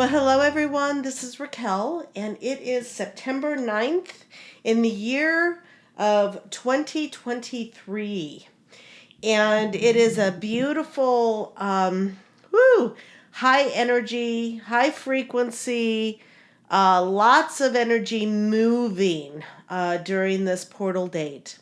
Well, hello everyone. This is Raquel, and it is September 9th in the year of 2023. And it is a beautiful, high energy, high frequency, lots of energy moving during this portal date.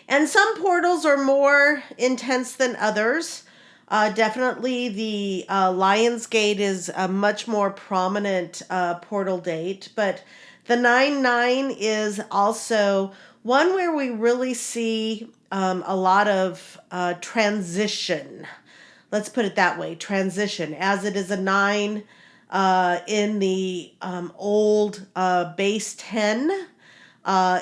And some portals are more intense than others. Definitely the Lion's Gate is a much more prominent portal date, but the 9-9 is also one where we really see a lot of transition. Let's put it that way, transition, as it is a 9 in the old base 10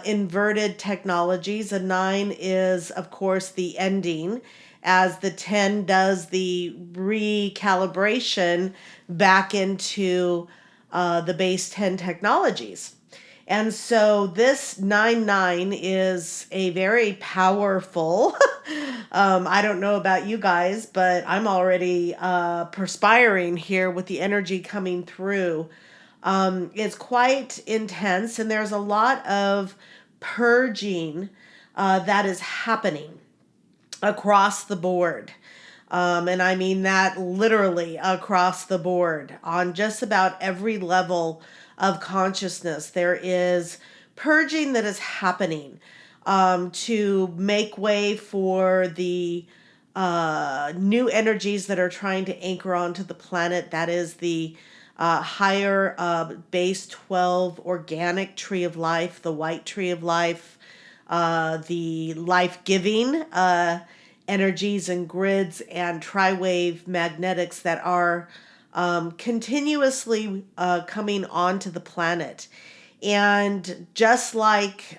inverted technologies. A 9 is, of course, the ending, as the 10 does the recalibration back into the base 10 technologies. And so this 9-9 is a very powerful, I don't know about you guys, but I'm already perspiring here with the energy coming through. It's quite intense, and there's a lot of purging that is happening across the board. And I mean that literally across the board on just about every level of consciousness. There is purging that is happening to make way for the new energies that are trying to anchor onto the planet. That is the higher base 12 organic tree of life, the white tree of life, the life-giving energies and grids and tri-wave magnetics that are continuously coming onto the planet. And just like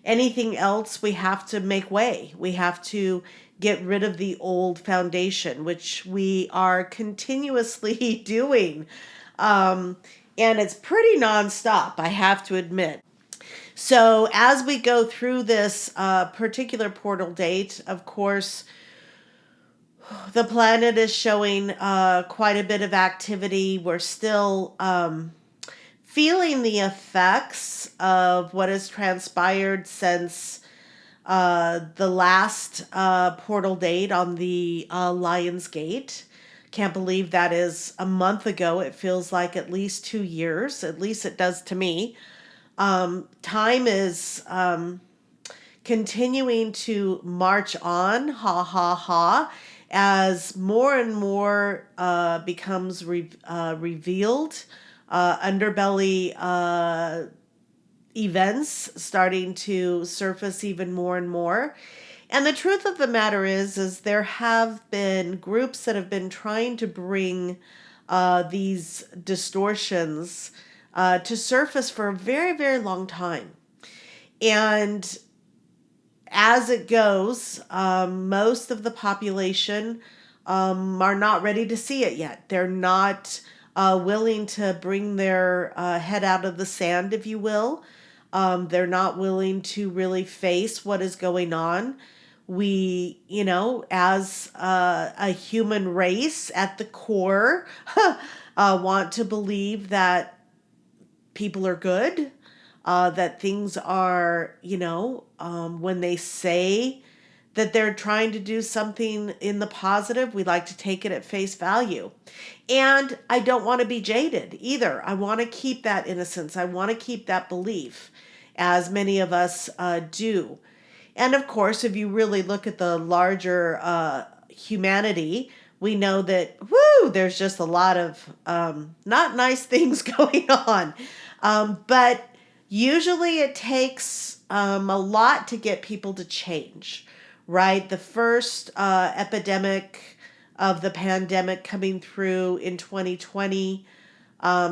anything else, we have to make way. We have to get rid of the old foundation, which we are continuously doing. And it's pretty nonstop, I have to admit. So as we go through this particular portal date, of course, the planet is showing quite a bit of activity. We're still feeling the effects of what has transpired since the last portal date on the Lion's Gate. Can't believe that is a month ago. It feels like at least 2 years. At least it does to me. Time is continuing to march on, ha ha ha, as more and more becomes revealed. Underbelly events starting to surface even more and more. And the truth of the matter is there have been groups that have been trying to bring these distortions to surface for a very, very long time. And as it goes, most of the population are not ready to see it yet. They're not willing to bring their head out of the sand, if you will. They're not willing to really face what is going on. We, as a human race at the core, want to believe that people are good, that things are, when they say that they're trying to do something in the positive, we like to take it at face value. And I don't want to be jaded either. I want to keep that innocence. I want to keep that belief, as many of us do. And of course, if you really look at the larger humanity, we know that, there's just a lot of not nice things going on. But usually it takes a lot to get people to change, right? The first epidemic of the pandemic coming through in 2020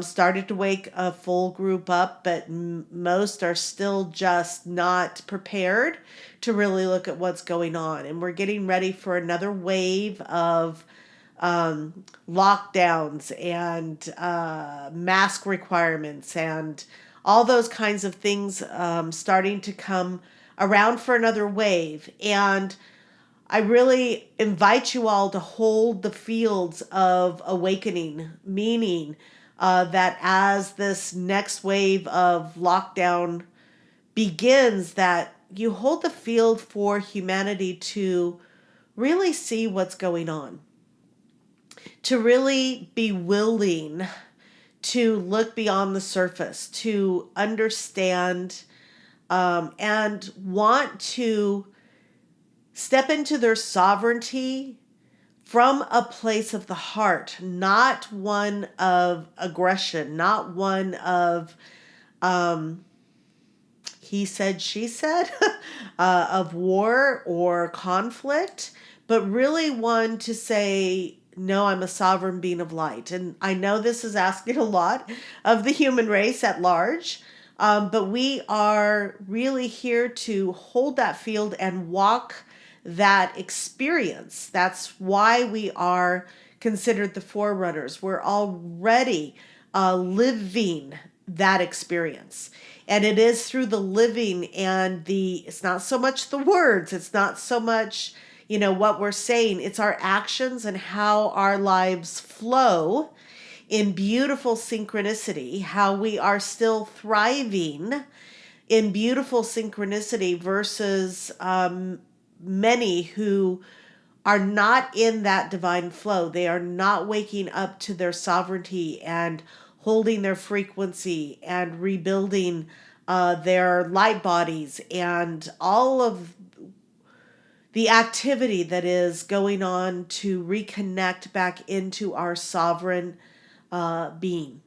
started to wake a full group up, but most are still just not prepared to really look at what's going on. And we're getting ready for another wave of lockdowns and mask requirements and all those kinds of things starting to come around for another wave. And I really invite you all to hold the fields of awakening, meaning that as this next wave of lockdown begins, that you hold the field for humanity to really see what's going on, to really be willing to look beyond the surface, to understand and want to step into their sovereignty from a place of the heart, not one of aggression, not one of he said, she said, of war or conflict, but really one to say, no, I'm a sovereign being of light. And I know this is asking a lot of the human race at large, but we are really here to hold that field and walk that experience. That's why we are considered the forerunners. We're already living that experience. And it is through the living and it's not so much the words, it's not so much, what we're saying, it's our actions and how our lives flow in beautiful synchronicity, how we are still thriving in beautiful synchronicity versus many who are not in that divine flow. They are not waking up to their sovereignty and holding their frequency and rebuilding their light bodies and all of the activity that is going on to reconnect back into our sovereign being.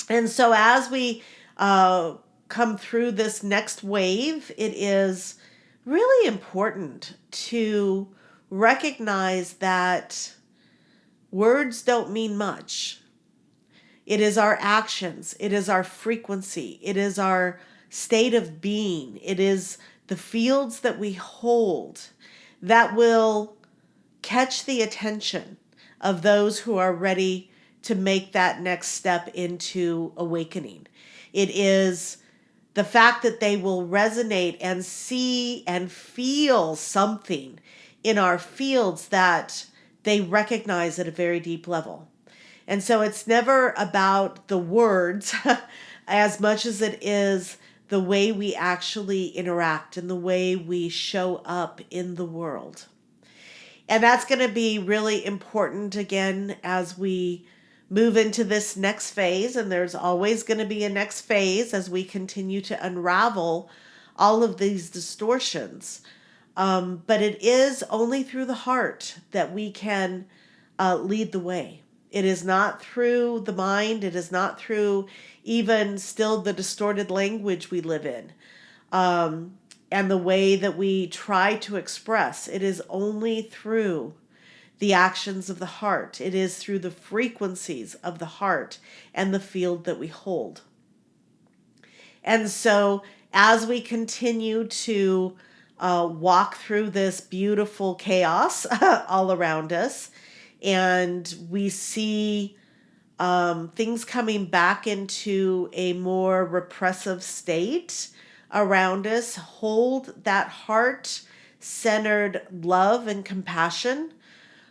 And so as we come through this next wave, it is really important to recognize that words don't mean much. It is our actions, it is our frequency, it is our state of being, it is the fields that we hold that will catch the attention of those who are ready to make that next step into awakening. It is the fact that they will resonate and see and feel something in our fields that they recognize at a very deep level. And so it's never about the words as much as it is the way we actually interact and the way we show up in the world. And that's going to be really important again as we move into this next phase. And there's always going to be a next phase as we continue to unravel all of these distortions. But it is only through the heart that we can lead the way. It is not through the mind. It is not through even still the distorted language we live in and the way that we try to express. It is only through the actions of the heart. It is through the frequencies of the heart and the field that we hold. And so as we continue to walk through this beautiful chaos all around us, and we see things coming back into a more repressive state around us, hold that heart-centered love and compassion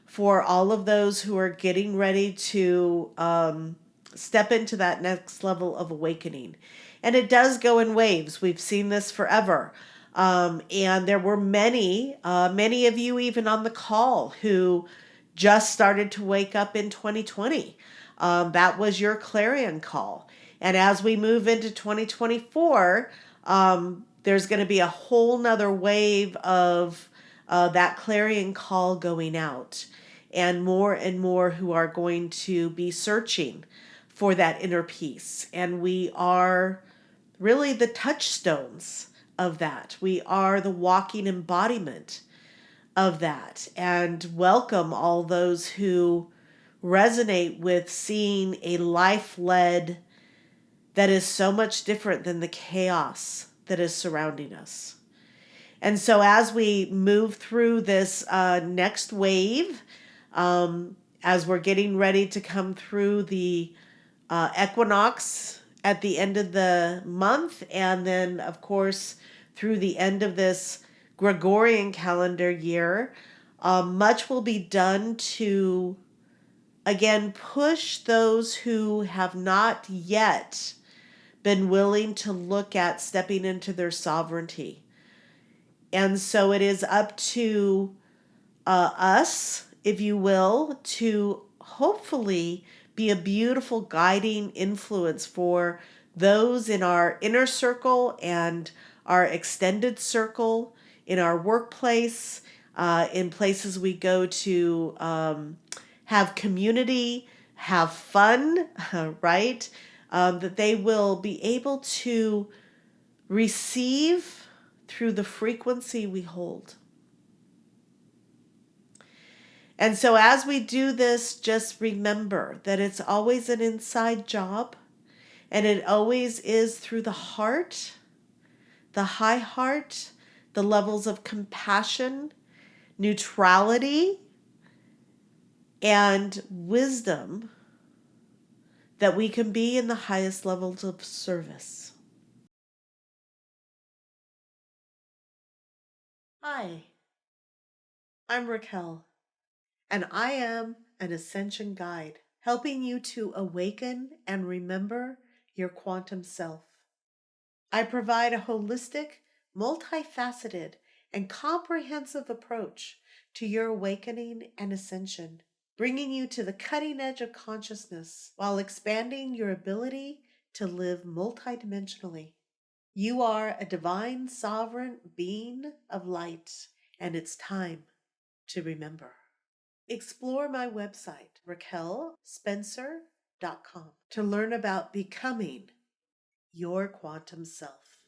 for all of those who are getting ready to step into that next level of awakening. And it does go in waves. We've seen this forever. And there were many of you even on the call who just started to wake up in 2020. That was your clarion call. And as we move into 2024, there's going to be a whole nother wave of that clarion call going out. And more who are going to be searching for that inner peace. And we are really the touchstones of that. We are the walking embodiment of that. And welcome all those who resonate with seeing a life led that is so much different than the chaos that is surrounding us. And so as we move through this next wave, as we're getting ready to come through the equinox at the end of the month, and then, of course, through the end of this Gregorian calendar year, much will be done to, again, push those who have not yet been willing to look at stepping into their sovereignty. And so it is up to us, if you will, to hopefully be a beautiful guiding influence for those in our inner circle and our extended circle, in our workplace, in places we go to have community, have fun, right? That they will be able to receive through the frequency we hold. And so as we do this, just remember that it's always an inside job, and it always is through the heart, the high heart, the levels of compassion, neutrality, and wisdom that we can be in the highest levels of service. Hi, I'm Raquel, and I am an ascension guide, helping you to awaken and remember your quantum self. I provide a holistic, multifaceted, and comprehensive approach to your awakening and ascension, bringing you to the cutting edge of consciousness while expanding your ability to live multidimensionally. You are a divine, sovereign being of light, and it's time to remember. Explore my website, raquelspencer.com, to learn about becoming your quantum self.